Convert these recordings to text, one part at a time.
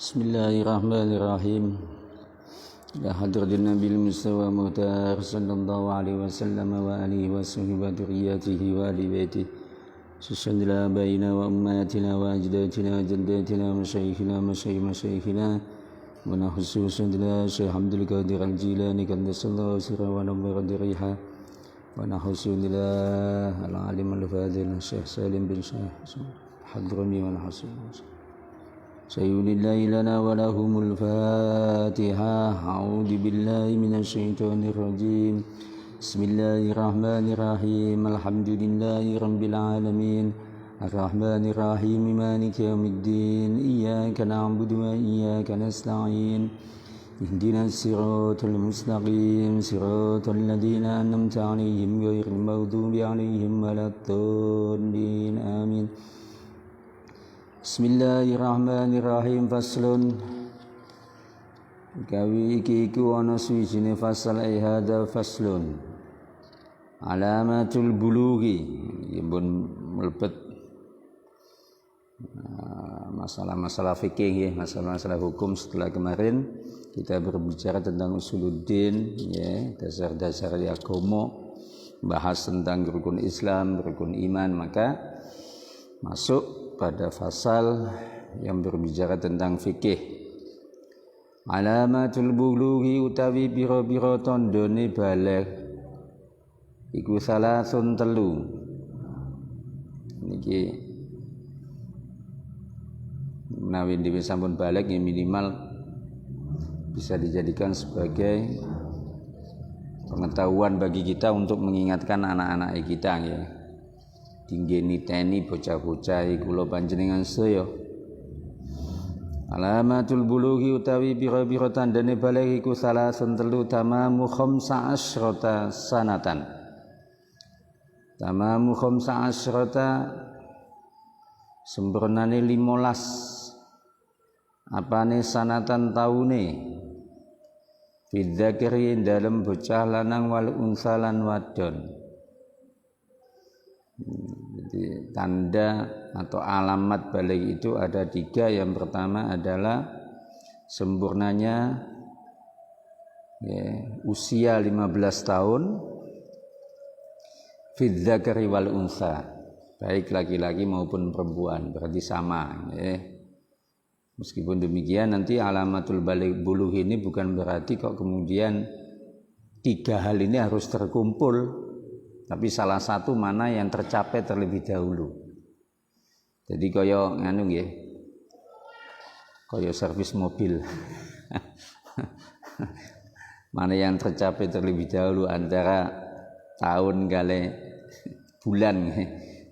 Bismillahirrahmanirrahim. Ya hadratin Nabil Mustafa Muhtar sallallahu alaihi wasallam wa alihi wa sahbihi wa dzurriyyatihi wa ali baiti. Susanna baina wa ummatina wa ajdatina wa jaddatina wa masyayikhina wa nahsusunna Syekh Abdul Qadir Al-Jilani qaddasallahu sirra wa nawwara diriha wa nahsusunna al-alim al-fadil Syekh Salim bin Syekh Hadrami wa nahsusunna Sayyidillah lana wa lahumul Fatiha. A'udzu billahi minasy syaithanir rajim. Bismillahirrahmanirrahim. Alhamdulillahi rabbil alamin. Arrahmanir rahim. Maliki yaumiddin. Iyyaka na'budu wa iyyaka nasta'in. Ihdinas siratal mustaqim. Siratal ladzina an'amta 'alaihim ghairil maghdubi 'alaihim waladdallin. Amin. Bismillahirrahmanirrahim. Faslun kawi iki iku ana suwijine fasal hada faslun alamatul bulughi pun mlebet masalah-masalah fikih ya, masalah-masalah hukum. Setelah kemarin kita berbicara tentang usuluddin ya, dasar-dasar agama, bahas tentang rukun Islam, rukun iman, maka masuk pada fasal yang berbicara tentang fikih. Alamatul bulughi utawi biro-biro tandane baligh iku salasun telu. Niki menawi dhewe sampun baligh ya minimal bisa dijadikan sebagai pengetahuan bagi kita untuk mengingatkan anak-anak kita ya. Tinggeni teni bocah-bocah kula panjenengan sedaya. Alamatul bulughi utawi biro-biro tandane baligh iku salasun telu tamamu khamsa asyrata sanatan. Tamamu khamsa asyrata sempurnane 15 apane sanatan taune. Fidzakri dalam bocah lanang wal unsa lan wadon. Jadi tanda atau alamat baligh itu ada 3. Yang pertama adalah sempurnanya ya, usia 15 tahun fidzakari wal unsa, baik laki-laki maupun perempuan, berarti sama ya. Meskipun demikian nanti alamatul bulugh ini bukan berarti kok kemudian 3 hal ini harus terkumpul, tapi salah satu mana yang tercapai terlebih dahulu. Jadi kaya nganu nggih. Kaya servis mobil. Mana yang tercapai terlebih dahulu antara tahun kali bulan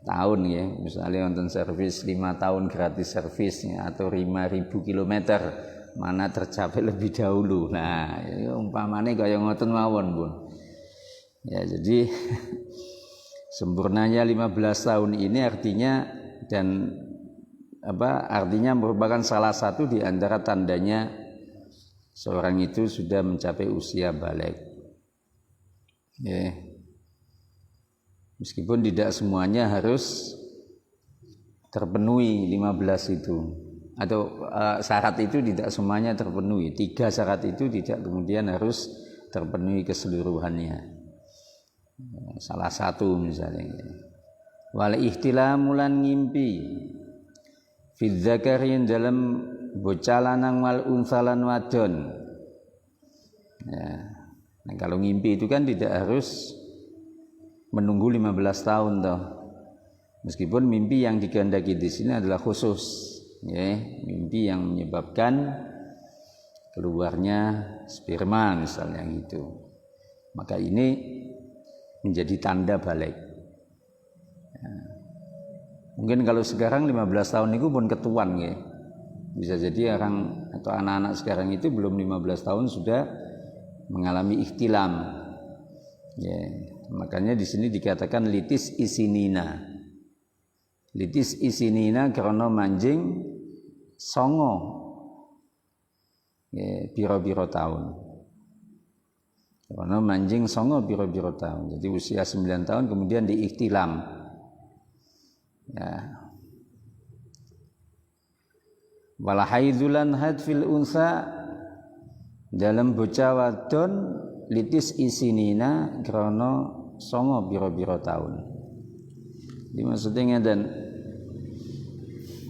tahun ya. Misalnya wonten servis 5 tahun gratis servis ya, atau 5.000 km, mana tercapai lebih dahulu. Nah, ya, umpamane kaya ngoten mawon, Bun. Ya, jadi sempurnanya 15 tahun ini artinya artinya merupakan salah satu di antara tandanya seorang itu sudah mencapai usia baligh. Ya. Meskipun tidak semuanya harus terpenuhi 15 itu, atau syarat itu tidak semuanya terpenuhi. 3 syarat itu tidak kemudian harus terpenuhi keseluruhannya. Salah satu misalnya wal ihtilamu lan ngimpi fidzakari dalam bocah lanang wal unsalan wadon ya. Nah, kalau ngimpi itu kan tidak harus menunggu 15 tahun toh, meskipun mimpi yang dikehendaki di sini adalah khusus ya, mimpi yang menyebabkan keluarnya sperma misalnya gitu, maka ini menjadi tanda baligh. Ya. Mungkin kalau sekarang 15 tahun itu pun ketuan ya. Bisa jadi orang atau anak-anak sekarang itu belum 15 tahun sudah mengalami ihtilam. Ya, makanya di sini dikatakan litis isinina. Litis isinina karena manjing songo. Ya, biro-biro tahun. Karena manjing songo biro-biro tahun. Jadi usia 9 tahun kemudian diikhtilam. Ya. Wal haidulan haid fil unsa dalam bocah wadon litis isinina krana songo pira-pira taun. Jadi maksudnya ngeten.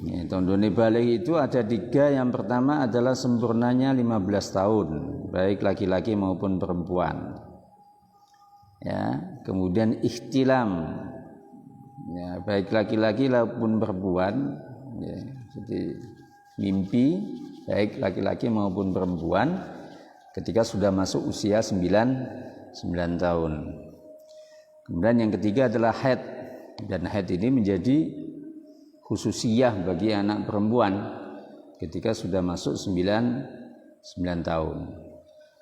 Ya, tandone balik itu ada 3. Yang pertama adalah sempurnanya 15 tahun, baik laki-laki maupun perempuan. Ya, kemudian ihtilam. Ya, baik laki-laki maupun perempuan, ya, jadi mimpi baik laki-laki maupun perempuan ketika sudah masuk usia 9 tahun. Kemudian yang ketiga adalah haid, dan haid ini menjadi khususiyah bagi anak perempuan ketika sudah masuk 9 tahun.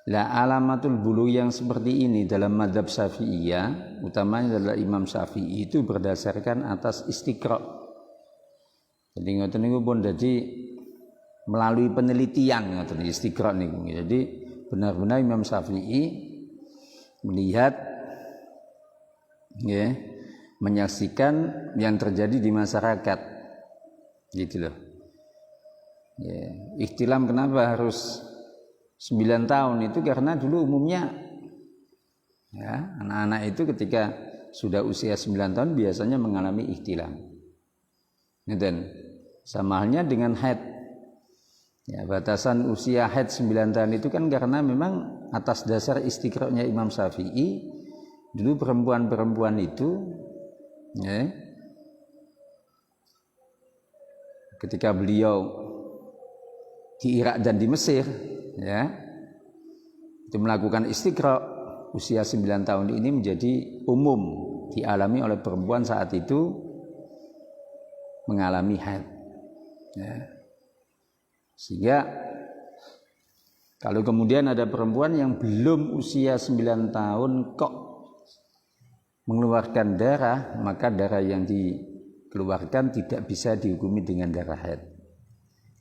Lah alamatul bulu yang seperti ini dalam mazhab Syafi'iyah, utamanya adalah Imam Syafi'i, itu berdasarkan atas istiqra'. Jadi ngoten niku pun dadi melalui penelitian ngoten istiqra' niku. Jadi benar-benar Imam Syafi'i melihat, ya, menyaksikan yang terjadi di masyarakat, gitu loh. Ya, ihtilam kenapa harus 9 tahun itu karena dulu umumnya, ya, anak-anak itu ketika sudah usia 9 tahun biasanya mengalami ihtilam. Dan sama halnya dengan haid. Ya, batasan usia haid 9 tahun itu kan karena memang atas dasar istiqra'nya Imam Syafi'i, dulu perempuan-perempuan itu, ya, ketika beliau di Irak dan di Mesir, ya, itu melakukan istiqra', usia 9 tahun ini menjadi umum dialami oleh perempuan saat itu mengalami haid, ya. Sehingga kalau kemudian ada perempuan yang belum usia 9 tahun kok mengeluarkan darah, maka darah yang dikeluarkan tidak bisa dihukumi dengan darah haid.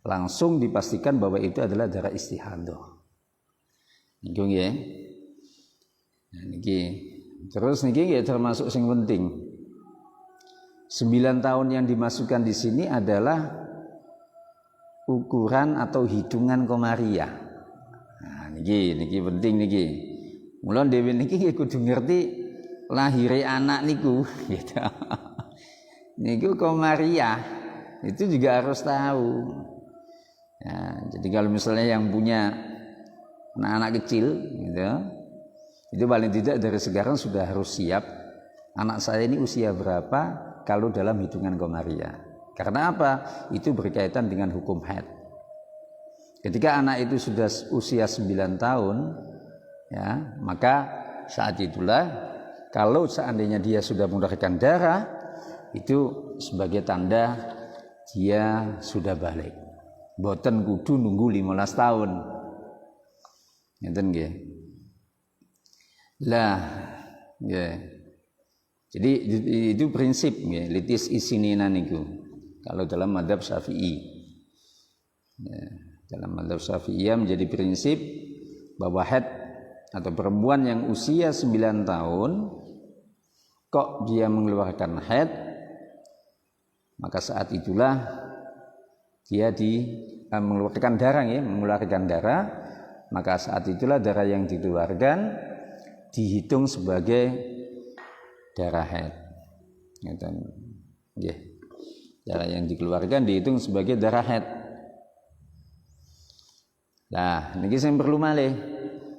Langsung dipastikan bahwa itu adalah darah istihadah. Niku nggih. Nah niki. Terus niki nggih termasuk sing penting. 9 tahun yang dimasukkan di sini adalah ukuran atau hitungan komariah. Nah niki penting niki. Mula dhewe niki kudu ngerti lahire anak niku gitu. Niku komariah itu juga harus tahu. Ya, jadi kalau misalnya yang punya anak-anak kecil gitu, itu paling tidak dari sekarang sudah harus siap anak saya ini usia berapa kalau dalam hitungan komariah. Karena apa? Itu berkaitan dengan hukum haid. Ketika anak itu sudah usia 9 tahun, ya, maka saat itulah kalau seandainya dia sudah mengeluarkan darah, itu sebagai tanda dia sudah balik. Boten kudu nunggu 15 tahun. Ngeten nggih. Lah, nggih. Jadi itu prinsip nggih, litis isinina niku. Kalau dalam mazhab Syafi'i. Ya, dalam mazhab Syafi'i menjadi prinsip bahwa haid atau perempuan yang usia 9 tahun kok dia mengeluarkan haid, maka saat itulah dia mengeluarkan darah, ya, mengeluarkan darah, maka saat itulah darah yang dikeluarkan dihitung sebagai darah haid. Darah yang dikeluarkan dihitung sebagai darah haid. Nah, niki sing perlu malih.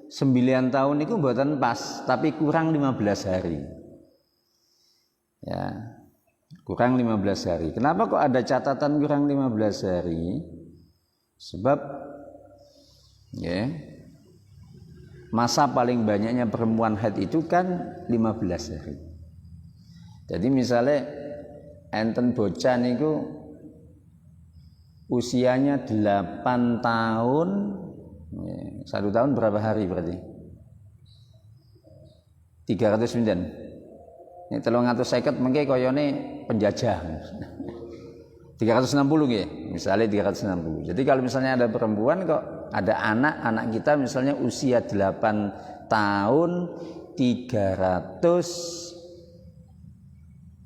9 tahun itu mboten pas, tapi kurang 15 hari. Ya. Kurang 15 hari. Kenapa kok ada catatan kurang 15 hari? Sebab, ya, masa paling banyaknya perempuan haid itu kan 15 hari. Jadi misalnya enten bocah niku usianya 8 tahun, 1 tahun berapa hari berarti? 309. Ini 350 mengke koyone penjajah. 360 nggih, misalnya 360. Jadi kalau misalnya ada perempuan kok ada anak kita misalnya usia 8 tahun 300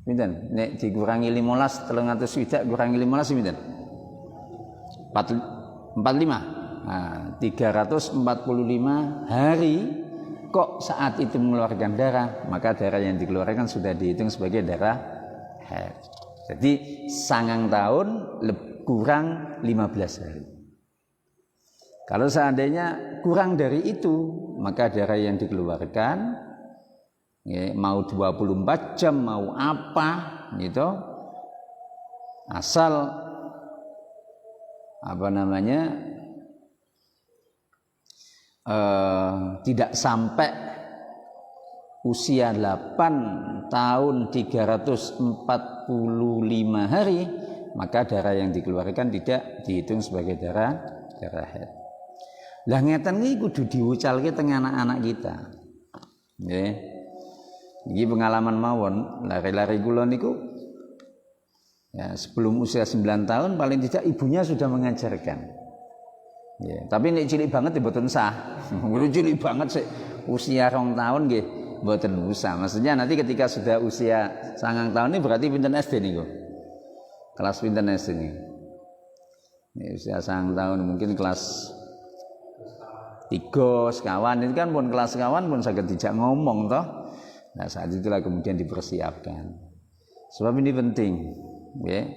pinten? Nek dikurangi 15 300 kurangi 15 pinten? Nah, 345 hari kok saat itu mengeluarkan darah, maka darah yang dikeluarkan sudah dihitung sebagai darah haid. Jadi 9 tahun kurang 15 hari. Kalau seandainya kurang dari itu, maka darah yang dikeluarkan ya, mau 24 jam mau apa gitu, asal tidak sampai usia 8 tahun 345 hari, maka darah yang dikeluarkan tidak dihitung sebagai darah haid. Lah ngeten iki kudu diucalke teng anak-anak kita. Nggih. Iki pengalaman mawon, lari-lari kula niku ya, sebelum usia 9 tahun paling tidak ibunya sudah mengajarkan. Ya, tapi nek cilik banget ya mboten sah. Kudu cilik banget sih usia 2 tahun nggih mboten usah. Maksudnya nanti ketika sudah usia 9 tahun ini berarti pinten SD niku. Kelas pinten SD niku. Ya, usia 9 tahun mungkin kelas 3 sekawan itu kan pun kelas sekawan pun saged dijak ngomong toh. Nah, saat itulah kemudian dipersiapkan. Sebab ini penting, ya.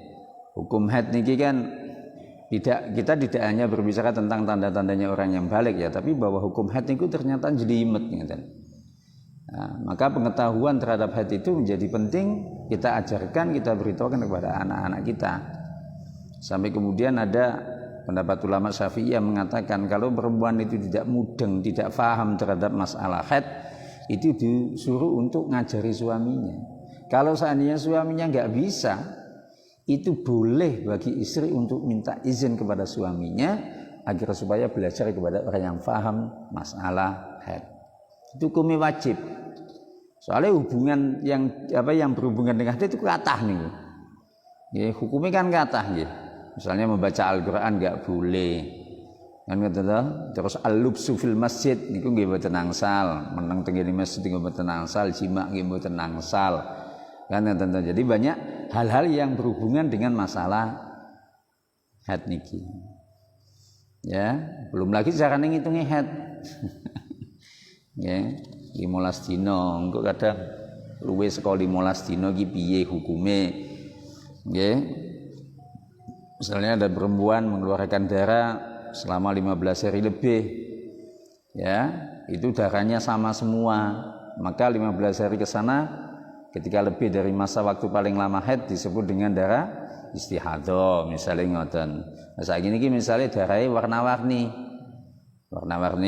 Hukum haid niki kan kita tidak hanya berbicara tentang tanda-tandanya orang yang balik ya, tapi bahwa hukum haid itu ternyata jelimet gitu. Nah, maka pengetahuan terhadap haid itu menjadi penting kita ajarkan, kita beritahukan kepada anak-anak kita. Sampai kemudian ada pendapat ulama Syafi'i yang mengatakan kalau perempuan itu tidak mudeng, tidak faham terhadap masalah haid, itu disuruh untuk ngajari suaminya. Kalau seandainya suaminya nggak bisa, itu boleh bagi istri untuk minta izin kepada suaminya agar supaya belajar kepada orang yang faham masalah haid. Itu hukumnya wajib. Soalnya hubungan yang berhubungan dengan haid itu kathah nih. Ya, hukumnya kan kathah nggih. Misalnya membaca Al-Qur'an enggak boleh. Kan ngoten to? Terus al-lubsu fil masjid niku nggih mboten angsal, meneng teng masjid nggih mboten angsal, jima nggih mboten angsal. Kan ngoten to. Jadi banyak hal-hal yang berhubungan dengan masalah haid niki. Ya, belum lagi cara ngitungi haid. Ya, 15 dina, engko kadang luwih saka 15 dina iki piye hukume? Nggih. Misalnya ada perempuan mengeluarkan darah selama 15 hari lebih, ya itu darahnya sama semua, maka 15 hari ke sana ketika lebih dari masa waktu paling lama haid disebut dengan darah istihadhah misalnya ngoten. Nah saiki niki misalnya darahnya warna-warni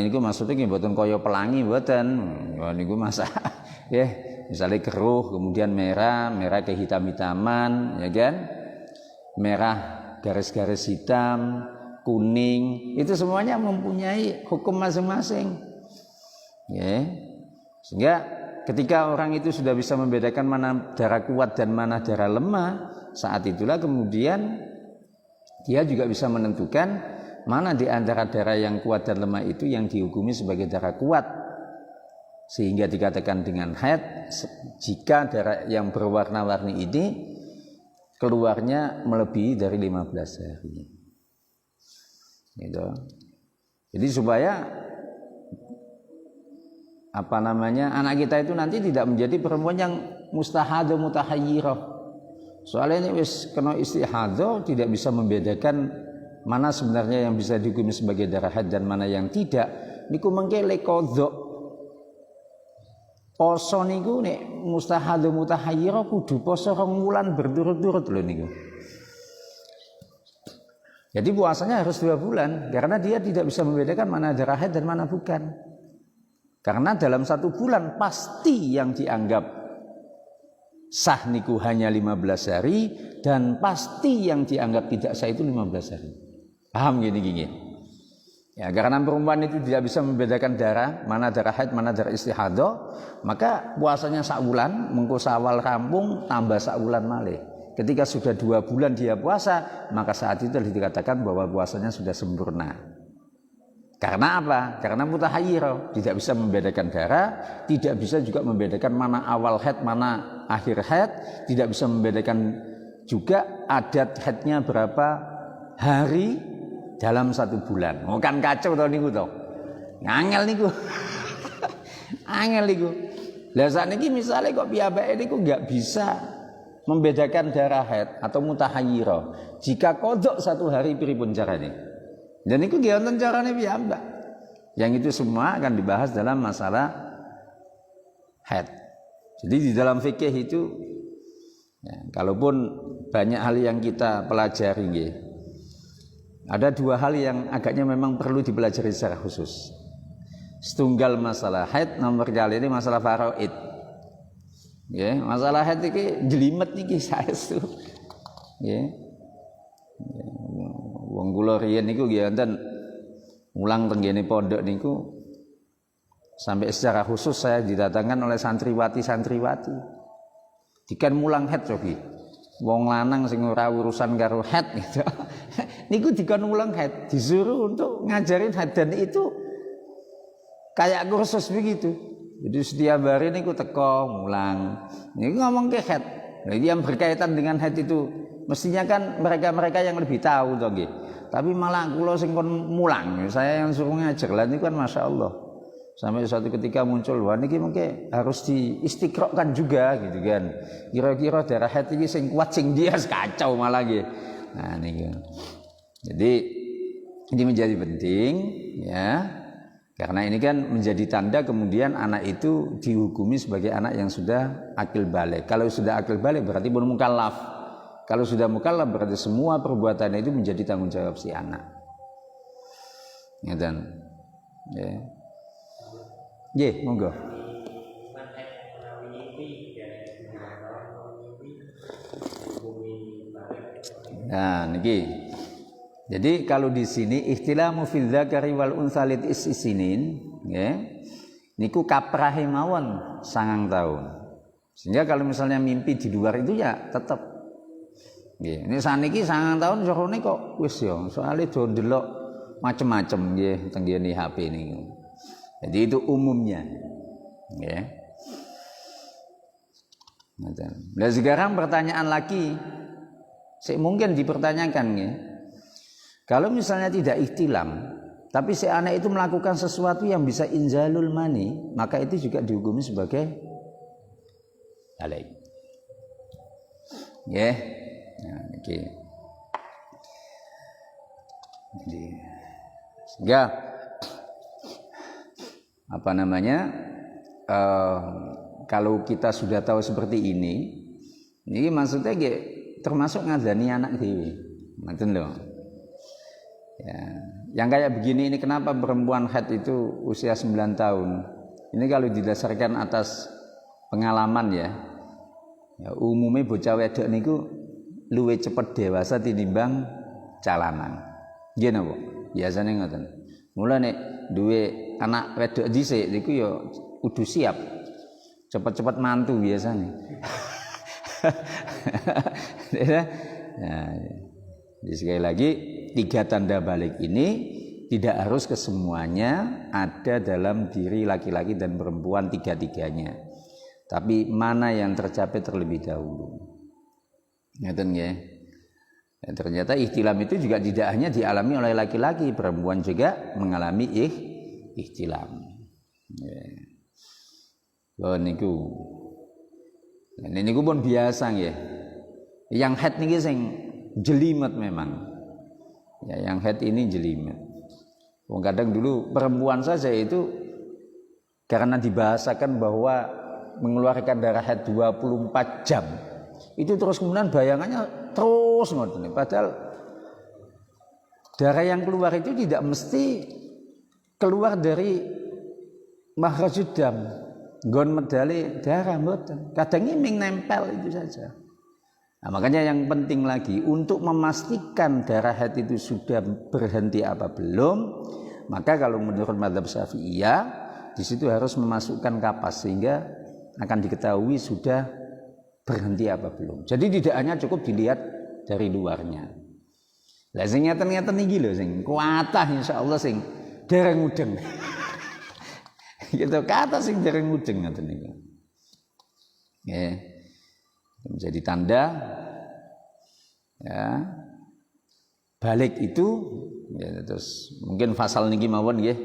niku maksudnya nggih mboten kaya pelangi mboten. Niku masa ya misalnya keruh kemudian merah kehitam-hitaman ya kan, merah garis-garis hitam, kuning, itu semuanya mempunyai hukum masing-masing. Ya. Sehingga ketika orang itu sudah bisa membedakan mana darah kuat dan mana darah lemah, saat itulah kemudian dia juga bisa menentukan mana di antara darah yang kuat dan lemah itu yang dihukumi sebagai darah kuat. Sehingga dikatakan dengan haid jika darah yang berwarna-warni ini keluarnya melebihi dari 15 hari. Gitu. Jadi supaya anak kita itu nanti tidak menjadi perempuan yang mustahadhah mutahayyirah. Soalnya ini wis kena istihadhah tidak bisa membedakan mana sebenarnya yang bisa dihukumi sebagai darah haid dan mana yang tidak. Niku mengke le qadha. Poso niku nek mustahadhah mutahayyirah kudu poso 2 wulan berturut-turut lho niku. Jadi puasanya harus 2 bulan karena dia tidak bisa membedakan mana darah haid dan mana bukan. Karena dalam 1 bulan pasti yang dianggap sah niku hanya 15 hari dan pasti yang dianggap tidak sah itu 15 hari. Paham gini? Ya, karena perempuan itu tidak bisa membedakan darah, mana darah haid, mana darah istihadhah, maka puasanya 1 bulan, mengko sawal rampung tambah 1 bulan malih. Ketika sudah 2 bulan dia puasa, maka saat itu dikatakan bahwa puasanya sudah sempurna. Karena apa? Karena mutahayyirah, tidak bisa membedakan darah, tidak bisa juga membedakan mana awal haid, mana akhir haid, tidak bisa membedakan juga adat haidnya berapa hari, dalam 1 bulan. Oh kan kacau to niku to. Angel niku. Angel niku. Lah sakniki misale kok piyambake niku enggak bisa membedakan darah haid atau mutahayyirah. Jika kodok 1 hari pripun carane? Dan niku nggih wonten carane piyambak. Yang itu semua akan dibahas dalam masalah haid. Jadi di dalam fikih itu ya, kalaupun banyak hal yang kita pelajari nggih, ada 2 hal yang agaknya memang perlu dipelajari secara khusus. Setunggal masalah haid, nomor kali ini masalah faraid. Ya, masalah haid iki jelimet niki saestu. Ya. Wong kula riyen niku nggih wonten mulang tenggene pondok niku sampai secara khusus saya didatangkan oleh santriwati. Dikan mulang haid cobi. Wong lanang sing ora urusan karo haid gitu. Niku dikan mulang haid, disuruh untuk ngajarin haid dan itu kayak kursus begitu. Jadi setiap hari niku teko mulang. Niku ngomong ke haid. Jadi yang berkaitan dengan haid itu mestinya kan mereka-mereka yang lebih tahu toh nggih. Tapi malah kula sing kon mulang, saya yang suruh ngajar. Lah niku kan masyaallah. Sampai suatu ketika muncul, wah niki mungkin harus diistiqra'kan juga gitu kan. Kira-kira darah haid iki sing kuat sing dia kacau malah nggih. Nah niku. Jadi ini menjadi penting ya. Karena ini kan menjadi tanda kemudian anak itu dihukumi sebagai anak yang sudah akil balik. Kalau sudah akil balik berarti belum mukallaf. Kalau sudah mukallaf berarti semua perbuatan itu menjadi tanggung jawab si anak. Ngeten. Ya. Nggih, monggo. Nah, niki. Jadi kalau di sini ikhtilamu fil dzakari wal untha lit isinin, ya. Niku kaprahe mawon 9 tahun. Sehingga kalau misalnya mimpi di luar itu ya tetap nggih. Ini saniki 9 tahun jorone kok wis ya, soalnya do ndelok macem-macem nggih teng ngene HP niku. Jadi itu umumnya. Nggih. Nah, sekarang pertanyaan lagi mungkin dipertanyakan nggih. Kalau misalnya tidak ihtilam, tapi si anak itu melakukan sesuatu yang bisa inzalul mani, maka itu juga dihukumi sebagai balik. Ya, nah, oke. Jadi, sehingga apa namanya? Kalau kita sudah tahu seperti ini maksudnya termasuk ngadani anak dewi, ngoten lho. Ya, yang kayak begini ini kenapa perempuan haid itu usia 9 tahun? Ini kalau didasarkan atas pengalaman ya umumnya bocah wedok niku luwih cepet dewasa tinimbang calanan. Nggih napa? Biasane ngoten. Mulane duwe anak wedok dhisik niku ya kudu siap. Cepet-cepet mantu biasanya. Nah, jadi sekali lagi 3 tanda balik ini tidak harus kesemuanya ada dalam diri laki-laki dan perempuan 3-tiganya. Tapi mana yang tercapai terlebih dahulu. Ngeten nggih. Dan ternyata ihtilam itu juga tidak hanya dialami oleh laki-laki, perempuan juga mengalami ihtilam. Lho niku. Niku pun biasa nggih. Yang haid niki sing jelimet memang. Ya, yang haid ini jelimet. Wong kadang dulu perempuan saja itu karena dibahasakan bahwa mengeluarkan darah haid 24 jam. Itu terus kemudian bayangannya terus ngoten. Padahal darah yang keluar itu tidak mesti keluar dari makhrajud dam. Nggon medali darah mboten. Kadang iming nempel itu saja. Nah, makanya yang penting lagi untuk memastikan darah haid itu sudah berhenti apa belum, maka kalau menurut mazhab Syafi'iyah di situ harus memasukkan kapas sehingga akan diketahui sudah berhenti apa belum. Jadi tidak hanya cukup dilihat dari luarnya. Lah sing ngeten-ngeten iki lho sing kuatah insyaallah sing dereng mudeng. Gitu kata sing dereng mudeng ngoten niku. Nggih. Menjadi tanda ya balik itu Ya, terus mungkin fasal niki mawon nggih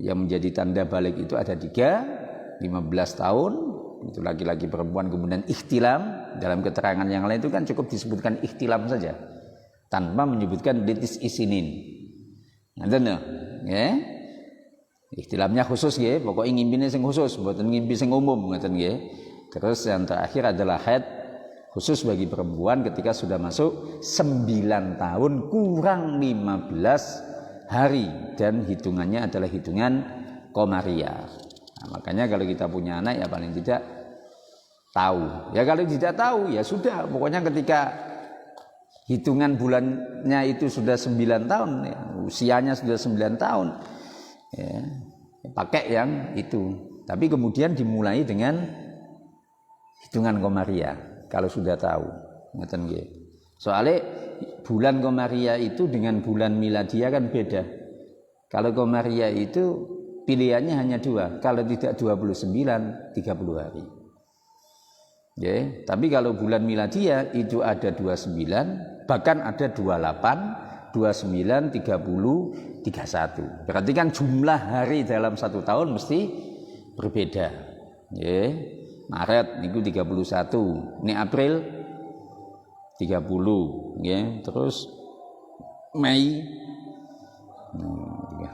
yang menjadi tanda balik itu ada 3, 15 tahun itu laki-laki perempuan, kemudian ikhtilam. Dalam keterangan yang lain itu kan cukup disebutkan ikhtilam saja tanpa menyebutkan litis isinin. Ngoten ya. Ikhtilamnya khusus nggih, pokoke ngimpine sing khusus, mboten ngimpi sing umum ngoten nggih. Terus yang terakhir adalah haid khusus bagi perempuan ketika sudah masuk 9 tahun kurang 15 hari dan hitungannya adalah hitungan Komariah. Nah, makanya kalau kita punya anak ya paling tidak tahu. Ya kalau tidak tahu ya sudah, pokoknya ketika hitungan bulannya itu sudah 9 tahun, ya, usianya sudah 9 tahun, ya, pakai yang itu. Tapi kemudian dimulai dengan hitungan Komariah kalau sudah tahu. Ngoten nggih. Soalnya bulan Komariah itu dengan bulan Miladiah kan beda. Kalau Komariah itu pilihannya hanya 2, kalau tidak 29, 30 hari. Ya, tapi kalau bulan Miladiah itu ada 29, bahkan ada 28, 29, 30, 31. Berarti kan jumlah hari dalam 1 tahun mesti berbeda. Ya, Maret niku 31, ini April 30, ya, terus Mei.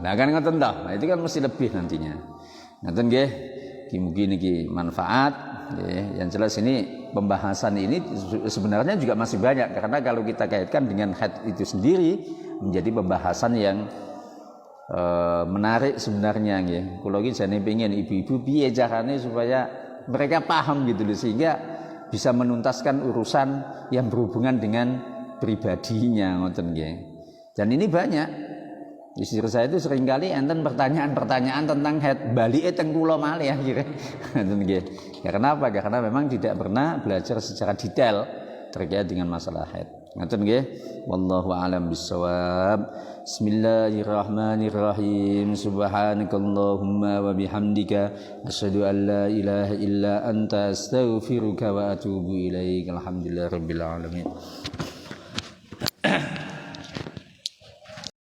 Nah kan ngoten toh. Nah, itu kan mesti lebih nantinya. Ngoten nggih. Mugi niki manfaat, ya. Yang jelas ini pembahasan ini sebenarnya juga masih banyak karena kalau kita kaitkan dengan haid itu sendiri menjadi pembahasan yang menarik sebenarnya nggih. Kula iki jane pengin ibu-ibu piye carane supaya mereka paham gitu loh sehingga bisa menuntaskan urusan yang berhubungan dengan pribadinya ngoten nggih. Dan ini banyak. Istri saya itu seringkali enten pertanyaan-pertanyaan tentang haid balike teng kula malih akhire. Ngoten nggih. Ya kenapa? Karena memang tidak pernah belajar secara detail terkait dengan masalah haid. Ngoten nggih. Wallahu a'lam bissawab. Bismillahirrahmanirrahim. Subhanakallahumma wa bihamdika asyhadu an la ilaha illa anta astaghfiruka wa atubu ilaik. Alhamdulillahirabbil alamin.